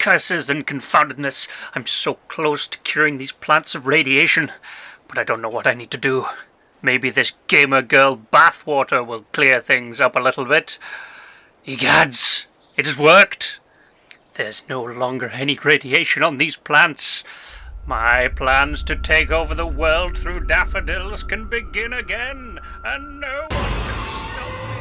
Curses and confoundedness. I'm so close to curing these plants of radiation, but I don't know what I need to do. Maybe this gamer girl bathwater will clear things up a little bit. Egads, it has worked. There's no longer any radiation on these plants. My plans to take over the world through daffodils can begin again, and no one can stop me.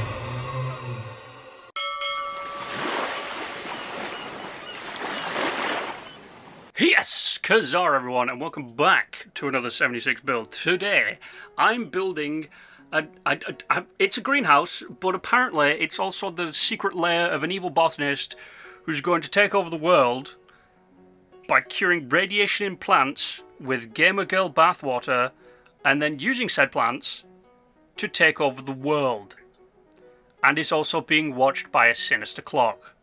Yes, Kazar everyone, and welcome back to another 76 build. Today, I'm building it's a greenhouse, but apparently it's also the secret lair of an evil botanist who's going to take over the world by curing radiation in plants with gamer girl bathwater, and then using said plants to take over the world. And it's also being watched by a sinister clock.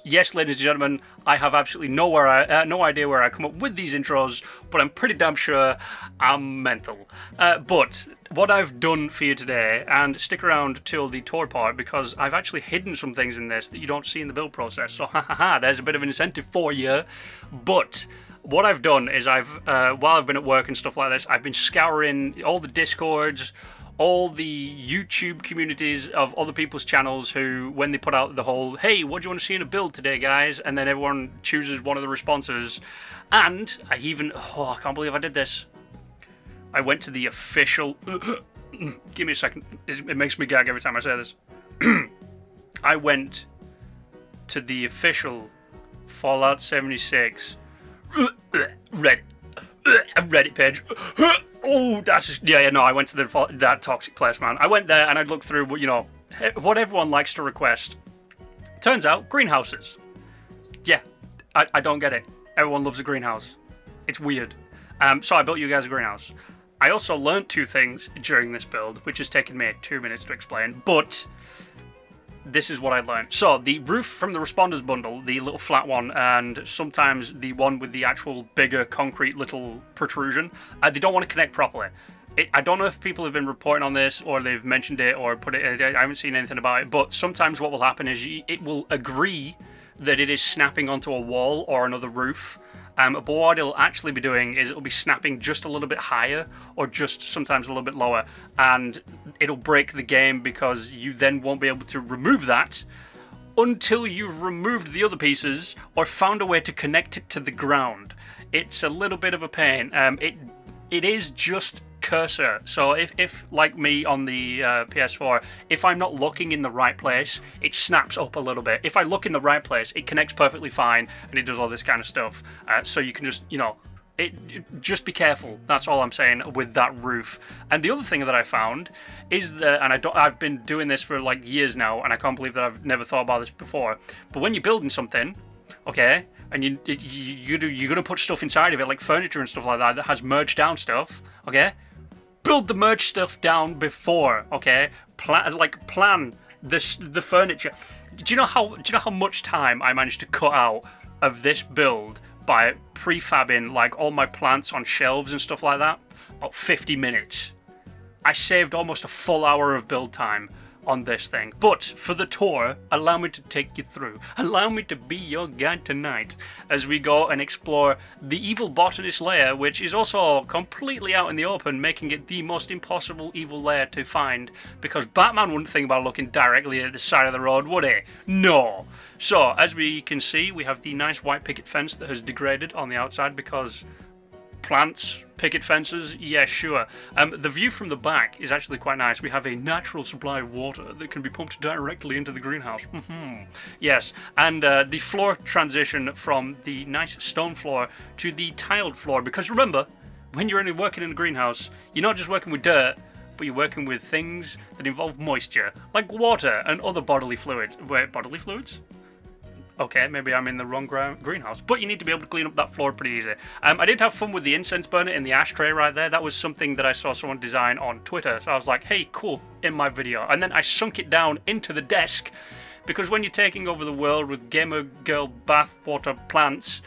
Yes, ladies and gentlemen, I have absolutely no idea where I come up with these intros, but I'm pretty damn sure I'm mental. But what I've done for you today, and stick around till the tour part, because I've actually hidden some things in this that you don't see in the build process, so there's a bit of an incentive for you. But what I've done is while I've been at work and stuff like this, I've been scouring all the Discords, all the YouTube communities of other people's channels who, when they put out the whole, hey, what do you want to see in a build today, guys? And then everyone chooses one of the responses. And I can't believe I did this. I went to the official... Give me a second. It makes me gag every time I say this. I went to the official Fallout 76 Reddit page. Oh, I went to that toxic place, man. I went there and I'd look through, what everyone likes to request. Turns out, greenhouses. Yeah, I don't get it. Everyone loves a greenhouse. It's weird. So I built you guys a greenhouse. I also learned two things during this build, which has taken me 2 minutes to explain, but this is what I learned. So, the roof from the Responders bundle, the little flat one, and sometimes the one with the actual bigger concrete little protrusion, they don't want to connect properly. I don't know if people have been reporting on this, or they've mentioned it, or put it. I haven't seen anything about it, but sometimes what will happen is it will agree that it is snapping onto a wall or another roof. But what it'll actually be doing is it'll be snapping just a little bit higher, or just sometimes a little bit lower, and it'll break the game because you then won't be able to remove that until you've removed the other pieces or found a way to connect it to the ground. It's a little bit of a pain. It is just cursor, so if like me on the PS4, if I'm not looking in the right place, it snaps up a little bit. If I look in the right place, it connects perfectly fine, and it does all this kind of stuff. So you can just, just be careful. That's all I'm saying with that roof. And the other thing that I found is that, and I've been doing this for like years now, and I can't believe that I've never thought about this before, but when you're building something, okay, and you're going to put stuff inside of it, like furniture and stuff like that has merged down stuff, okay? Build the merge stuff down before, okay? Plan the furniture. Do you know how much time I managed to cut out of this build by prefabbing like all my plants on shelves and stuff like that? About 50 minutes. I saved almost a full hour of build time on this thing. But for the tour, allow me to take you through. Allow me to be your guide tonight as we go and explore the evil botanist lair, which is also completely out in the open, making it the most impossible evil lair to find, because Batman wouldn't think about looking directly at the side of the road, would he? No. So, as we can see, we have the nice white picket fence that has degraded on the outside because plants, picket fences, yeah, sure. The view from the back is actually quite nice. We have a natural supply of water that can be pumped directly into the greenhouse. Yes, and the floor transition from the nice stone floor to the tiled floor, because remember, when you're only working in a greenhouse, you're not just working with dirt, but you're working with things that involve moisture, like water and other bodily fluids. Wait, bodily fluids? Okay, maybe I'm in the wrong greenhouse, but you need to be able to clean up that floor pretty easy. I did have fun with the incense burner in the ashtray right there. That was something that I saw someone design on Twitter, so I was like, hey, cool, in my video. And then I sunk it down into the desk, because when you're taking over the world with gamer girl bathwater plants,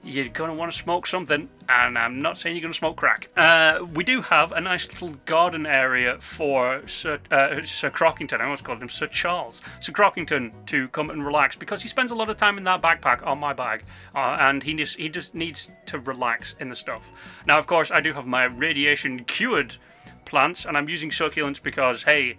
you're going to want to smoke something, and I'm not saying you're going to smoke crack. We do have a nice little garden area for Sir Crockington. I almost called him Sir Charles. Sir Crockington to come and relax, because he spends a lot of time in that backpack on my bag, and he just needs to relax in the stuff. Now, of course, I do have my radiation-cured plants, and I'm using succulents because, hey,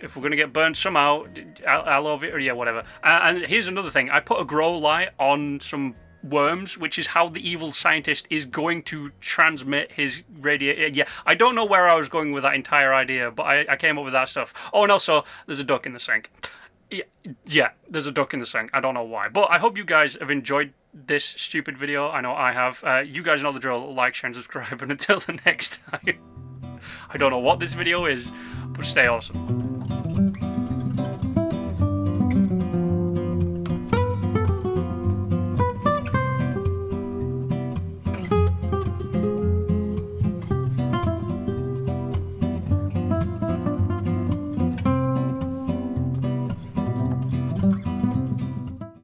if we're going to get burned somehow, aloe vera, yeah, whatever. And here's another thing. I put a grow light on some worms, which is how the evil scientist is going to transmit his Yeah, I don't know where I was going with that entire idea, but I came up with that stuff. Oh, and also, there's a duck in the sink. Yeah, there's a duck in the sink. I don't know why. But I hope you guys have enjoyed this stupid video. I know I have. You guys know the drill. Like, share, and subscribe. And until the next time, I don't know what this video is, but stay awesome.